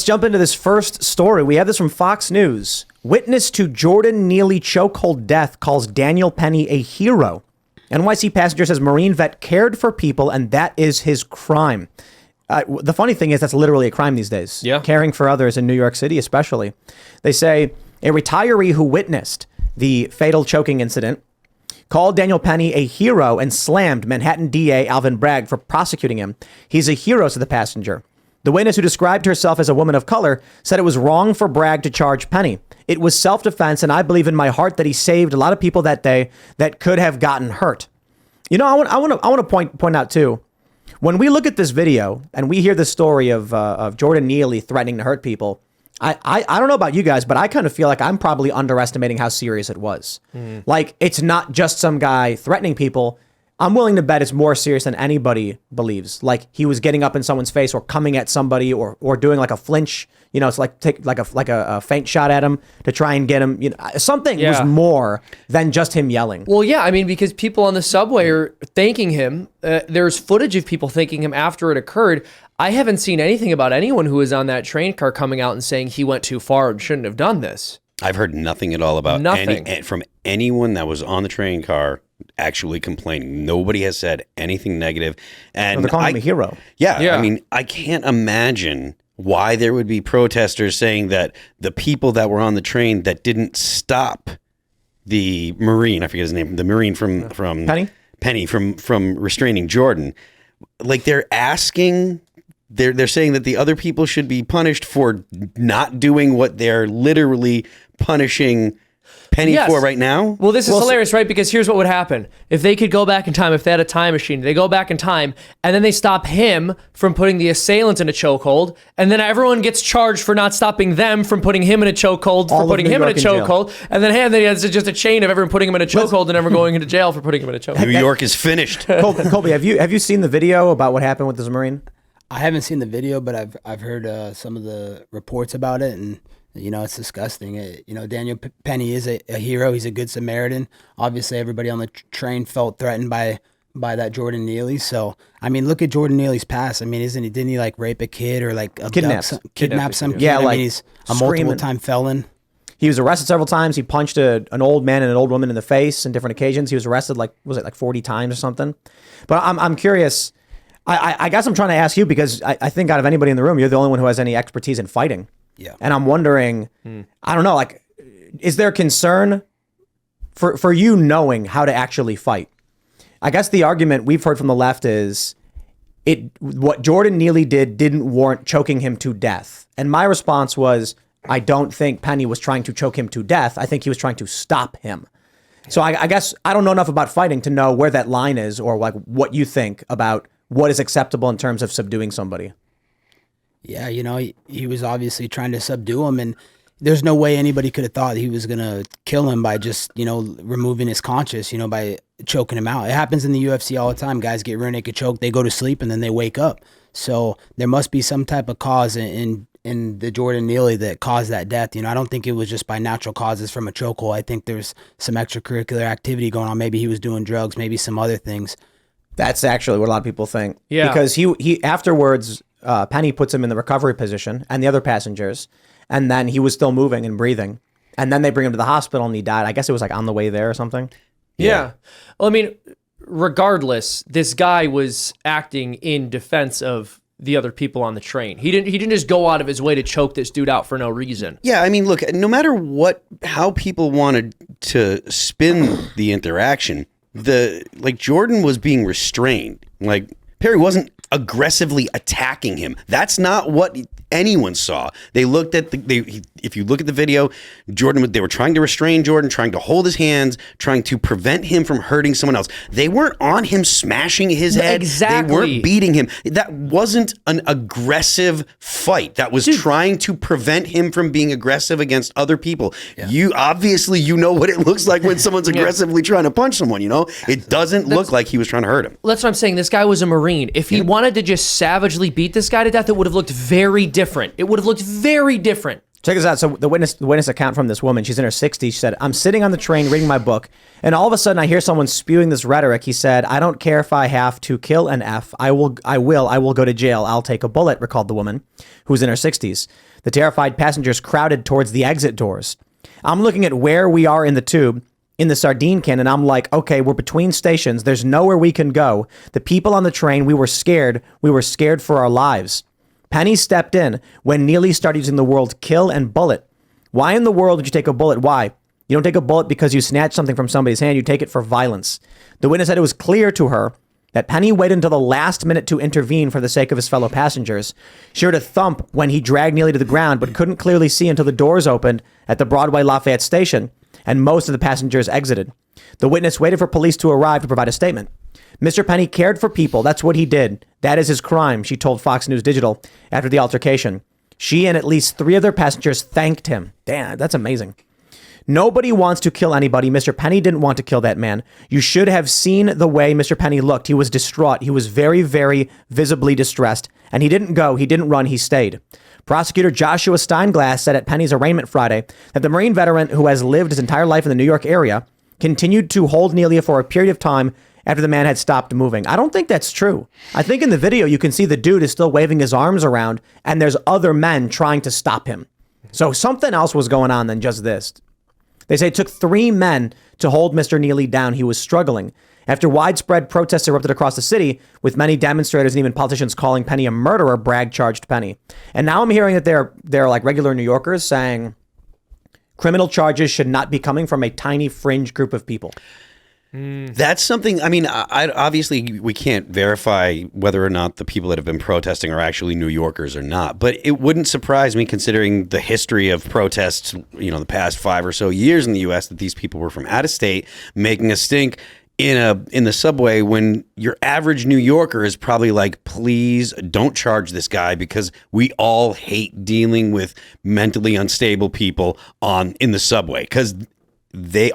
jump into this first story. We have this from Fox News. Witness to Jordan Neely chokehold death calls Daniel Penny a hero. NYC passenger says Marine vet cared for people and that is his crime. The funny thing is that's literally a crime these days. Yeah. Caring for others in New York City especially. They say a retiree who witnessed the fatal choking incident called Daniel Penny a hero and slammed Manhattan DA Alvin Bragg for prosecuting him. He's a hero, said the passenger. The witness, who described herself as a woman of color, said it was wrong for Bragg to charge Penny. It was self-defense, and I believe in my heart that he saved a lot of people that day that could have gotten hurt. You know, I want to point out too, when we look at this video and we hear the story of Jordan Neely threatening to hurt people, I don't know about you guys, but I kind of feel like I'm probably underestimating how serious it was. Like, it's not just some guy threatening people. I'm willing to bet it's more serious than anybody believes. Like, he was getting up in someone's face or coming at somebody or doing like a flinch. You know, it's like take like a feint shot at him to try and get him. You know, something was more than just him yelling. Well, yeah, I mean, because people on the subway are thanking him. There's footage of people thanking him after it occurred. I haven't seen anything about anyone who was on that train car coming out and saying he went too far and shouldn't have done this. I've heard nothing at all about nothing from anyone that was on the train car actually complaining. Nobody has said anything negative. And they're calling him a hero. Yeah. I mean, I can't imagine why there would be protesters saying that the people that were on the train that didn't stop the Marine, I forget his name, the Marine from Penny from restraining Jordan, like they're asking. They're saying that the other people should be punished for not doing what they're literally punishing Penny for right now. Well, this is hilarious, right? Because here's what would happen. If they could go back in time, if they had a time machine, they go back in time and then they stop him from putting the assailant in a chokehold. And then everyone gets charged for not stopping them from putting him in a chokehold, for putting him in a chokehold. And then it's just a chain of everyone putting him in a chokehold and never going into jail for putting him in a chokehold. New York is finished. Colby, have you seen the video about what happened with this Marine? I haven't seen the video, but I've heard some of the reports about it, and you know, it's disgusting. Daniel Penny is a hero. He's a good Samaritan. Obviously, everybody on the train felt threatened by that Jordan Neely. So, I mean, look at Jordan Neely's past. I mean, didn't he like rape a kid or like kidnap some kid? Yeah, I mean, he's a multiple-time felon. He was arrested several times. He punched an old man and an old woman in the face on different occasions. He was arrested like 40 times or something. But I'm curious. I guess I'm trying to ask you because I think out of anybody in the room, you're the only one who has any expertise in fighting. Yeah. And I'm wondering, I don't know, like, is there concern for you knowing how to actually fight? I guess the argument we've heard from the left is what Jordan Neely didn't warrant choking him to death. And my response was, I don't think Penny was trying to choke him to death. I think he was trying to stop him. So I guess I don't know enough about fighting to know where that line is or like what you think about what is acceptable in terms of subduing somebody. Yeah, he was obviously trying to subdue him, and there's no way anybody could have thought he was going to kill him by just, removing his conscience, by choking him out. It happens in the UFC all the time. Guys get rear naked choked, they go to sleep, and then they wake up. So there must be some type of cause in the Jordan Neely that caused that death. I don't think it was just by natural causes from a chokehold. I think there's some extracurricular activity going on. Maybe he was doing drugs, maybe some other things. That's actually what a lot of people think. Yeah. Because he afterwards, Penny puts him in the recovery position and the other passengers, and then he was still moving and breathing. And then they bring him to the hospital and he died. I guess it was like on the way there or something. Yeah. Well, I mean, regardless, this guy was acting in defense of the other people on the train. He didn't just go out of his way to choke this dude out for no reason. Yeah, I mean, look, no matter how people wanted to spin the interaction, Jordan was being restrained. Like, Perry wasn't aggressively attacking him. That's not what anyone saw. They looked at if you look at the video, they were trying to restrain Jordan, trying to hold his hands, trying to prevent him from hurting someone else. They weren't on him smashing his head. Exactly. They weren't beating him. That wasn't an aggressive fight. That was trying to prevent him from being aggressive against other people. Yeah. You obviously, what it looks like when someone's aggressively trying to punch someone, It doesn't look like he was trying to hurt him. That's what I'm saying. This guy was a Marine. If he wanted to just savagely beat this guy to death, it would have looked very different. It would have looked very different. Check this out. So the witness account from this woman, she's in her 60s. She said, I'm sitting on the train reading my book, and all of a sudden I hear someone spewing this rhetoric. He said, I don't care if I have to kill an F. I will go to jail. I'll take a bullet, recalled the woman, who's in her 60s. The terrified passengers crowded towards the exit doors. I'm looking at where we are in the tube, in the sardine can, and I'm like, okay, we're between stations. There's nowhere we can go. The people on the train, we were scared. We were scared for our lives. Penny stepped in when Neely started using the word kill and bullet. Why in the world would you take a bullet? Why? You don't take a bullet because you snatch something from somebody's hand. You take it for violence. The witness said it was clear to her that Penny waited until the last minute to intervene for the sake of his fellow passengers. She heard a thump when he dragged Neely to the ground, but couldn't clearly see until the doors opened at the Broadway Lafayette station, and most of the passengers exited. The witness waited for police to arrive to provide a statement. Mr. Penny cared for people. That's what he did. That is his crime, she told Fox News Digital after the altercation. She and at least 3 other passengers thanked him. Damn, that's amazing. Nobody wants to kill anybody. Mr. Penny didn't want to kill that man. You should have seen the way Mr. Penny looked. He was distraught. He was very, very visibly distressed. And he didn't go. He didn't run. He stayed. Prosecutor Joshua Steinglass said at Penny's arraignment Friday that the Marine veteran who has lived his entire life in the New York area continued to hold Neely for a period of time after the man had stopped moving. I don't think that's true. I think in the video, you can see the dude is still waving his arms around and there's other men trying to stop him. So something else was going on than just this. They say it took 3 men to hold Mr. Neely down. He was struggling. After widespread protests erupted across the city, with many demonstrators and even politicians calling Penny a murderer, Bragg charged Penny. And now I'm hearing that they're like regular New Yorkers saying criminal charges should not be coming from a tiny fringe group of people. That's something, I mean, I obviously we can't verify whether or not the people that have been protesting are actually New Yorkers or not, but it wouldn't surprise me considering the history of protests, the past 5 or so years in the U.S. that these people were from out of state making a stink in the subway when your average New Yorker is probably like, please don't charge this guy because we all hate dealing with mentally unstable people in the subway because there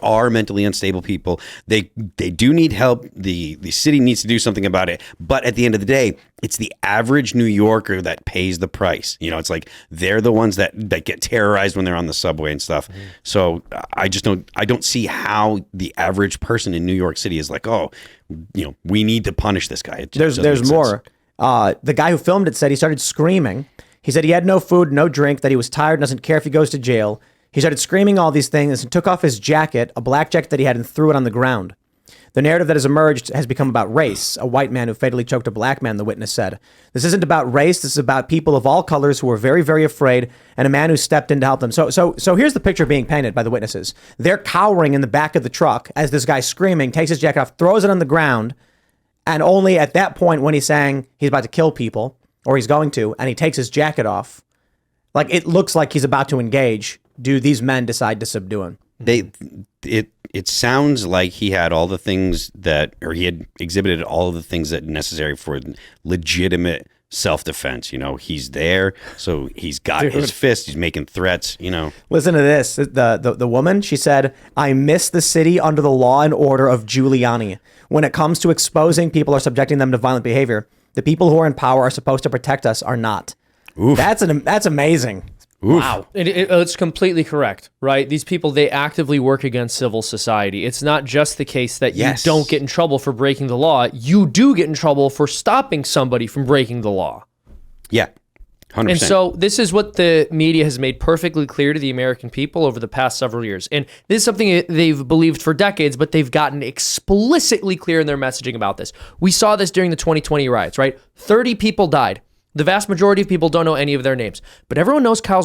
are mentally unstable people. They do need help. The city needs to do something about it. But at the end of the day, it's the average New Yorker that pays the price. It's like they're the ones that get terrorized when they're on the subway and stuff. Mm-hmm. So I don't see how the average person in New York City is like, we need to punish this guy. There's more. The guy who filmed it said he started screaming. He said he had no food, no drink, that he was tired, doesn't care if he goes to jail. He started screaming all these things and took off his jacket, a black jacket that he had, and threw it on the ground. The narrative that has emerged has become about race. A white man who fatally choked a black man, the witness said. This isn't about race. This is about people of all colors who were very, very afraid, and a man who stepped in to help them. So here's the picture being painted by the witnesses. They're cowering in the back of the truck as this guy screaming takes his jacket off, throws it on the ground, and only at that point when he's saying he's about to kill people, or he's going to, and he takes his jacket off, like it looks like he's about to engage, do these men decide to subdue him? It sounds like he had all the things he had exhibited all of the things that are necessary for legitimate self-defense. He's there, so he's got his fist, he's making threats, Listen to this. The woman, she said, I miss the city under the law and order of Giuliani. When it comes to exposing people or subjecting them to violent behavior, the people who are in power are supposed to protect us, are not. Oof. That's amazing. Oof. Wow. It's completely correct, right? These people, they actively work against civil society. It's not just the case that you don't get in trouble for breaking the law. You do get in trouble for stopping somebody from breaking the law. Yeah, 100%. And so this is what the media has made perfectly clear to the American people over the past several years. And this is something they've believed for decades, but they've gotten explicitly clear in their messaging about this. We saw this during the 2020 riots, right? 30 people died. The vast majority of people don't know any of their names, but everyone knows Kyle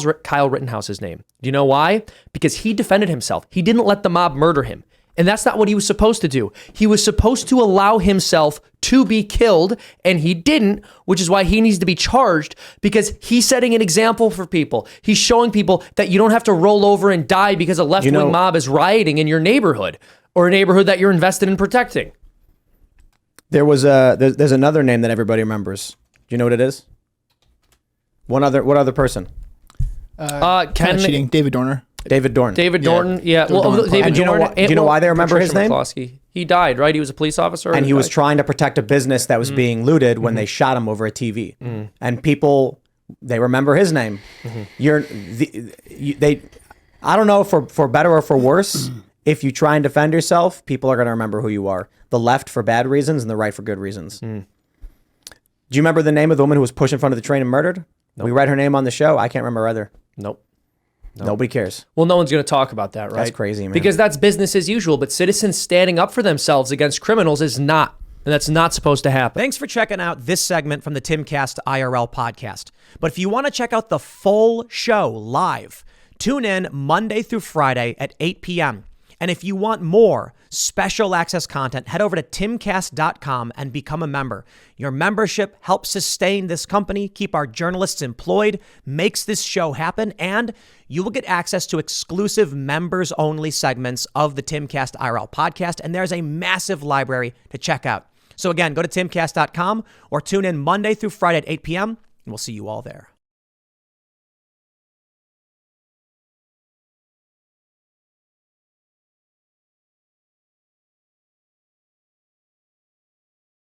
Rittenhouse's name. Do you know why? Because he defended himself. He didn't let the mob murder him. And that's not what he was supposed to do. He was supposed to allow himself to be killed, and he didn't, which is why he needs to be charged, because he's setting an example for people. He's showing people that you don't have to roll over and die because a left-wing mob is rioting in your neighborhood or a neighborhood that you're invested in protecting. There's another name that everybody remembers. Do you know what it is? What other person? Cheating. David Dorner. David Dorn. David Dorn, yeah. Dorn. David Do you know why they remember his name? McCloskey. He died, right? He was a police officer. And he was trying to protect a business that was being looted when they shot him over a TV. And people they remember his name. I don't know for better or for worse. If you try and defend yourself, people are going to remember who you are. The left for bad reasons and the right for good reasons. Do you remember the name of the woman who was pushed in front of the train and murdered? Nope. We read her name on the show. I can't remember either. Nope. Nobody cares. Well, no one's going to talk about that, right? That's crazy, man. Because that's business as usual. But citizens standing up for themselves against criminals is not. And that's not supposed to happen. Thanks for checking out this segment from the Timcast IRL podcast. But if you want to check out the full show live, tune in Monday through Friday at 8 p.m. And if you want more special access content, head over to timcast.com and become a member. Your membership helps sustain this company, keep our journalists employed, makes this show happen, and you will get access to exclusive members-only segments of the Timcast IRL podcast, and there's a massive library to check out. So again, go to timcast.com or tune in Monday through Friday at 8 p.m., and we'll see you all there.